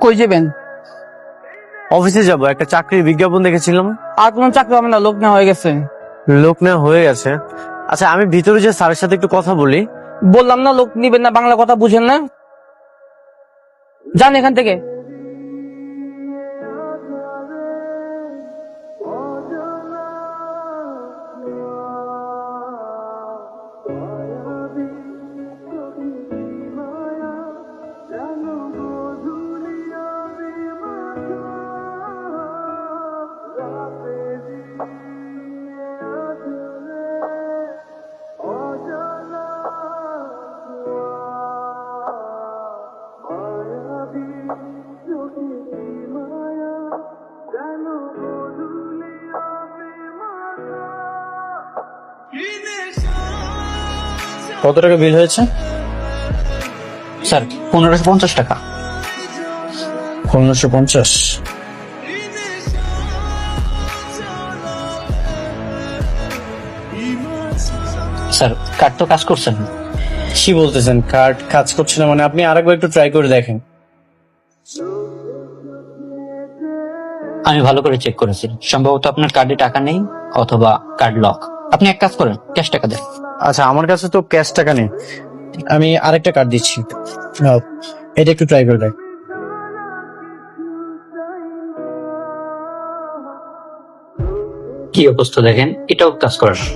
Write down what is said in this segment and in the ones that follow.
কই যাবেন? অফিসে যাব, একটা চাকরির বিজ্ঞাপন দেখেছিলাম। আর কোনো চাকরি হবে না, লোক নেওয়া হয়ে গেছে। লোক নেওয়া হয়ে গেছে? আচ্ছা, আমি ভিতরে যে স্যারের সাথে একটু কথা বলি। বললাম না লোক নিবেন না, বাংলা কথা বুঝেন না, যান এখান থেকে। কত টাকা বিল হয়েছে? স্যার 1550 টাকা। 1550? স্যার কার্ড তো কাজ করছেন। কি বলতেছেন কার্ড কাজ করছে না? মানে আপনি আরেকবার একটু ট্রাই করে দেখেন। আমি ভালো করে চেক করেছি, সম্ভবত আপনার কার্ডে টাকা নেই অথবা কার্ড লক। আপনি এক কাজ করেন, ক্যাশ টাকা দেন। আচ্ছা, আমার কাছে তো ক্যাশ টাকা নেই, আমি আরেকটা কার্ড দিচ্ছি, নাও, এটা একটু ট্রাই করে দেখ। কি অবস্থা দেখেন, এটাও কাজ করে না।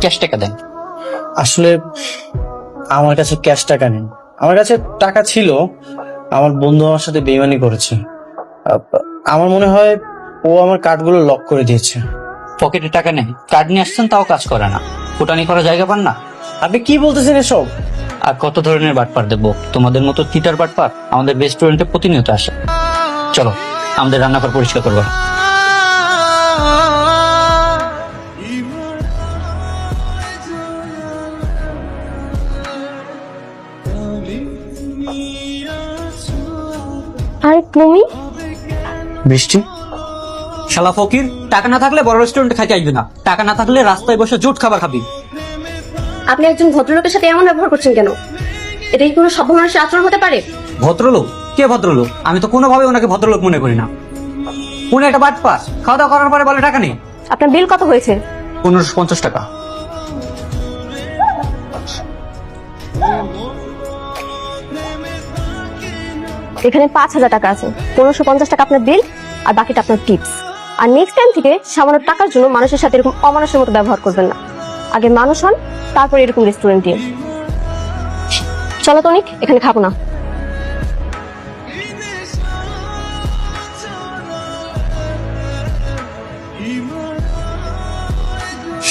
ক্যাশ টাকা দেন। আসলে আমার কাছে ক্যাশ টাকা নেই, আমার কাছে টাকা ছিল, আমার বন্ধু আমার সাথে বেইমানি করেছে। আমার মনে হয় ও আমার কার্ডগুলো লক করে দিয়েছে। পকেটে টাকা নেই, কার্ড নিয়ে আসছেন তাও কাজ করে না, ফুটানি করার জায়গা পান না। আপনি কি বলতেছেন এসব? আর কত ধরনের বাটপার দেবো? তোমাদের মতো চিটার বাটপার আমাদের রেস্টুরেন্টে প্রতিনিয়ত আসে। চলো আমাদের রান্নাঘর পরিষ্কার করবো। আরে তুমি? বৃষ্টি? শালা ফকির, টাকা না থাকলে বড় রেস্টুরেন্টে খাইতে আসবি না, টাকা না থাকলে রাস্তায় বসে জুট খাবার খাবি। আপনি একজন ভদ্রলোকের সাথে এমন ব্যবহার করছেন কেন? এটা কি কোনো সভ্য মানুষের আচরণ হতে পারে? ভদ্রলোক? কে ভদ্রলোক? আমি তো কোনোভাবে ওনাকে ভদ্রলোক মনে করি না। উনি একটা বাটপার, খাওয়া দাওয়া করার পরে বলে টাকা নেই। আপনার বিল কত হয়েছে? 1550 টাকা। এখানে 5000 টাকা আছে, 1550 টাকা আপনার বিল, আর বাকিটা আপনার টিপস। আর নেক্সট টাইম থেকে সামান্য টাকার জন্য মানুষের সাথে এরকম অমানুষের মতো ব্যবহার করবেন না। আগে মানুষ হন, তারপর এরকম রেস্টুরেন্টে। চলো তনিক, এখানে খাবো না।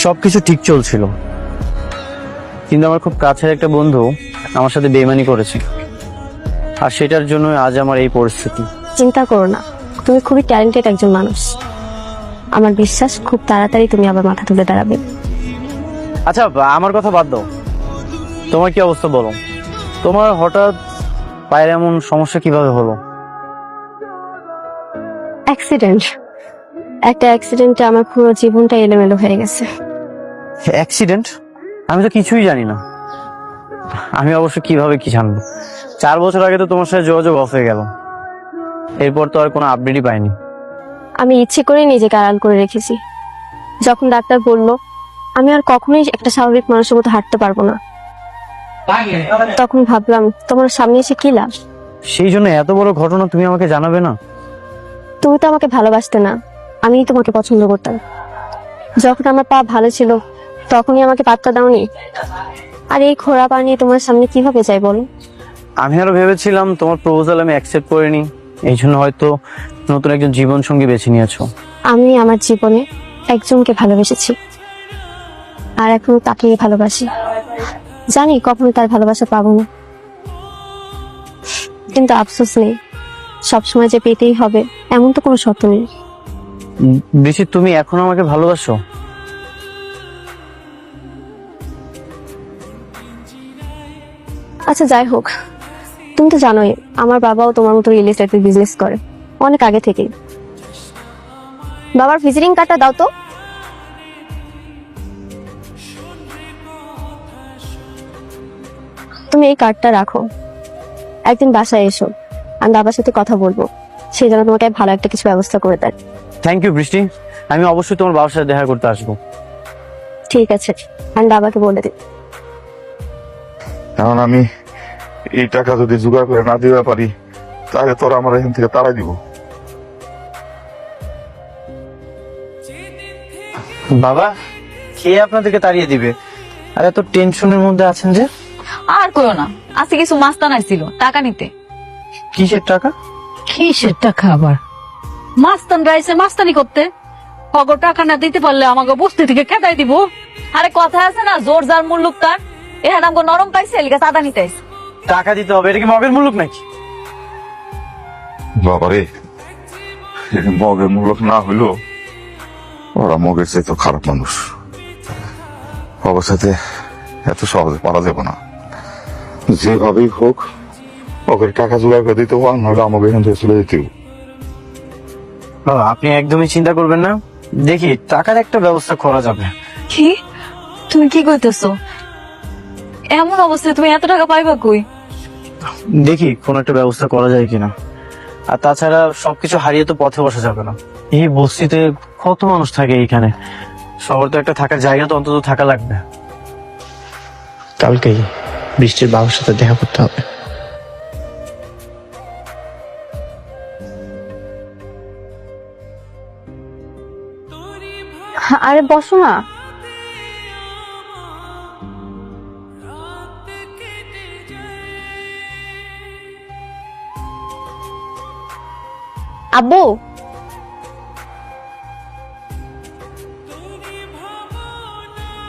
সবকিছু ঠিক চলছিল, কিন্তু আমার খুব কাছের একটা বন্ধু আমার সাথে বেইমানি করেছে, আর সেটার জন্য আজ আমার এই পরিস্থিতি। চিন্তা করো না, তুমি খুবই ট্যালেন্টেড একজন মানুষ। আমার বিশ্বাস খুব তাড়াতাড়ি তুমি আবার মাথা তুলে দাঁড়াবে। আচ্ছা, আমার কথা বাদ দাও, তোমার কি অবস্থা বলো? তোমার হঠাৎ পায়ের এমন সমস্যা কিভাবে হলো? অ্যাক্সিডেন্ট। একটা অ্যাক্সিডেন্টে আমার পুরো জীবনটা এলোমেলো হয়ে গেছে। অ্যাক্সিডেন্ট? আমি তো কিছুই জানি না। আমি অবশ্য কিভাবে কি জানবো? 4 বছর আগে তো তোমার সাথে যোগাযোগ অফ হয়ে গেল, এরপর তো আর কোনো আপডেটই পাইনি। আমি ইচ্ছে করেই নিজেকে আড়াল করে রেখেছি। যখন ডাক্তার বলল আমি আর কখনোই একটা স্বাভাবিক মানুষের মতো হাঁটতে পারবো না, তখন ভাবলাম তোমার সামনে এসে কি লাভ। সেই জন্য এত বড় ঘটনা তুমি আমাকে জানাবে না? তুমি তো আমাকে ভালোবাসতে না, আমিই তোমাকে পছন্দ করতাম। যখন আমার পা ভালো ছিল তখনই আমাকে পাত্তা দাওনি, আর এই খোঁড়া পা নিয়ে তোমার সামনে কিভাবে যাই বলো? আমি আরো ভেবেছিলাম তোমার প্রপোজাল আমি অ্যাকসেপ্ট করিনি, এই জন্য হয়তো নতুন একজন জীবন সঙ্গী বেছে নিয়েছো। আমি আমার জীবনে একজনকে ভালোবেসেছি, আর এখনো তাকেই ভালোবাসি। জানি কখনো তার ভালোবাসা পাবো না, কিন্তু আফসোস নেই, সবসময় যে পেতেই হবে এমন তো কোনো শর্ত নেই। বৃষ্টি, তুমি এখনো আমাকে ভালোবাসো? আচ্ছা যাই হোক, তুমি তো জানোই আমার বাবাও তোমার মতো রিয়েল এস্টেটের বিজনেস করে অনেক আগে থেকেই। বাবার ভিজিটিং কার্ডটা দাও তো। তুমি এই কার্ডটা রাখো, একদিন বাসায় এসো, আমি বাবার সাথে কথা বলবো, সে যেন তোমাকে ভালো একটা কিছু ব্যবস্থা করে দেয়। থ্যাংক ইউ বৃষ্টি, আমি অবশ্যই তোমার বাবার সাথে দেখা করতে আসবো। ঠিক আছে, আমি বাবাকে বলে দিই। কারণ আমি এই টাকা যদি জোগাড় করে না দিতে পারি তাহলে তোরা আমার এখান থেকে তাড়াই দিব। বাবা, কে আপনাদেরকে তাড়িয়ে দিবে? আর এত টেনশনের মধ্যে আছেন যে? আর কইও না, আজকে কিছু মাস্তান আইছিল টাকা নিতে। কিসের টাকা? কিসের টাকা আবার? মাস্তান রাইছে মাস্তানি করতে। অগো টাকা না দিতে পারলে আমাকে বস্তি থেকে খেদাই দিব। আরে কথা আছে না, জোর যার মুল্লুক তার। এখানে আমাকে নরম পাইছে, এলিকা চাঁদা নিতে আইছে। টাকা দিতে হবে, এটা কি মগের মুলুক নাকি? বাবারে, মগের মূলক না হইলো ওরা মগের চাইতে খারাপ মানুষ। অবস্থাতে এত সহজে পারা যাবে না, যেভাবেই হোক ওদের টাকা জোগাড় করে দিতে হওয়া, নাহলে আমাকে এখান থেকে চলে যেতে হবে। বাবা, আপনি একদমই চিন্তা করবেন না, দেখি টাকার একটা ব্যবস্থা করা যাবে। কি তুমি কি কইতেছো? এমন অবস্থায় তুমি এত টাকা পাইবা কই? দেখি কোন একটা ব্যবস্থা করা যায় কিনা। আর তাছাড়া সবকিছু হারিয়ে তো পথে বসা যাবে না। এই বস্তিতে কত মানুষ থাকে এইখানে, শহর তো একটা থাকার জায়গা তো অন্তত থাকা লাগবে। কালকেই বৃষ্টির বাবার সাথে দেখা করতে হবে। আরে বসো না। আব্বু,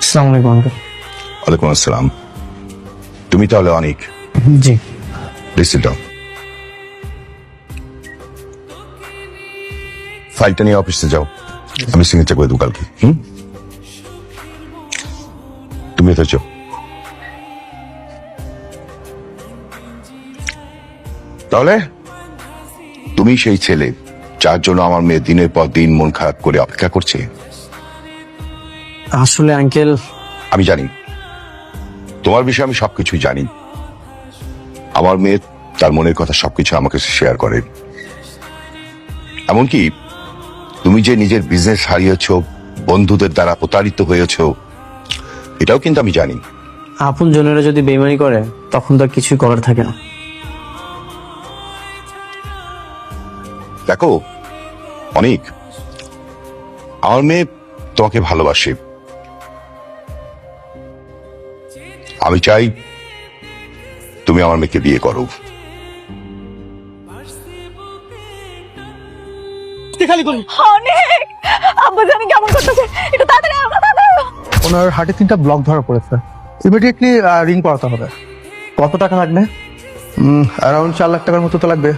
আসসালামু আলাইকুম আঙ্কেল। ওয়ালাইকুম আসসালাম। তুমি তাহলে অনেক জি। Listen down. ফাইলটা নিয়ে অফিসে যাও, আমি সিগনেচার করে দেবো কালকে। তুমি এতে যাও। তাহলে তুমি সেই ছেলে যার জন্য আমার মেয়ে দিনের পর দিন মন খারাপ করে অপেক্ষা করছে? আসলে আঙ্কেল, আমি জানি, তোমার বিষয়ে আমি সবকিছুই জানি। আমার মেয়ে তার মনের কথা সবকিছু আমাকে শেয়ার করে। এমনকি তুমি যে নিজের বিজনেস হারিয়েছ, বন্ধুদের দ্বারা প্রতারিত হয়েছ, এটাও কিন্তু আমি জানি। আপন জনেরা যদি বেইমানি করে তখন তো আর কিছুই করার থাকে না। দেখো অনেক, আমার মেয়ে তোমাকে ভালোবাসে। আমি চাই তুমি আমার মেয়েকে বিয়ে করো। অনেক আব্বা জানি কেমন করতেছে, একটু তাড়াতাড়ি আব্বা, তাড়াতাড়ি। ওনার হার্টে 3টা ব্লক ধরা পড়েছে, ইমিডিয়েটলি রিং করাতে হবে। কত টাকা লাগবে? অ্যারাউন্ড 4 লাখ টাকার মতো তো লাগবে।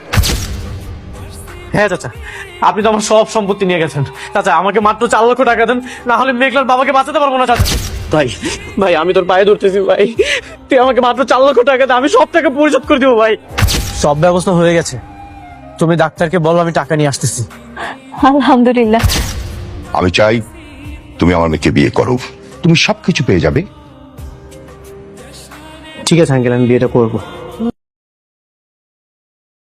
হ্যাঁ চাচা, আপনি তো আমার সব সম্পত্তি নিয়ে গেছেন। চাচা, আমাকে মাত্র 4 লক্ষ টাকা দেন, না হলে মেঘলার বাবাকে বাঁচাতে পারবো না। চাচা ভাই, ভাই আমি তোর পায়ে ধরতেছি ভাই, তুই আমাকে মাত্র 4 লক্ষ টাকা দে, আমি সব টাকা পরিশোধ করে দিব ভাই। সব ব্যবস্থা হয়ে গেছে, তুমি ডাক্তারকে বলো আমি টাকা নিয়ে আসতেছি। আলহামদুলিল্লাহ। আমি চাই তুমি আমার মেয়েকে বিয়ে করো, তুমি সবকিছু পেয়ে যাবে। ঠিক আছে আঙ্কেল, আমি বিয়েটা করবো।